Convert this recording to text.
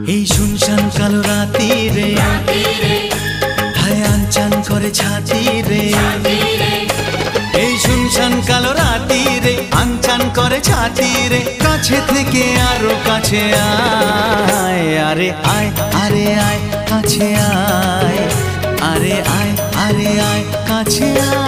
এই শুনশান কালো রাতি রে হায় আনচান করে ছাতি রে এই শুনশান কালো রাতি রে আনচান করে ছাতি রে কাছে থেকে আরো কাছে আয় আরে আয় আরে আয় কাছে আয় আরে আয় আরে আয় কাছে আয়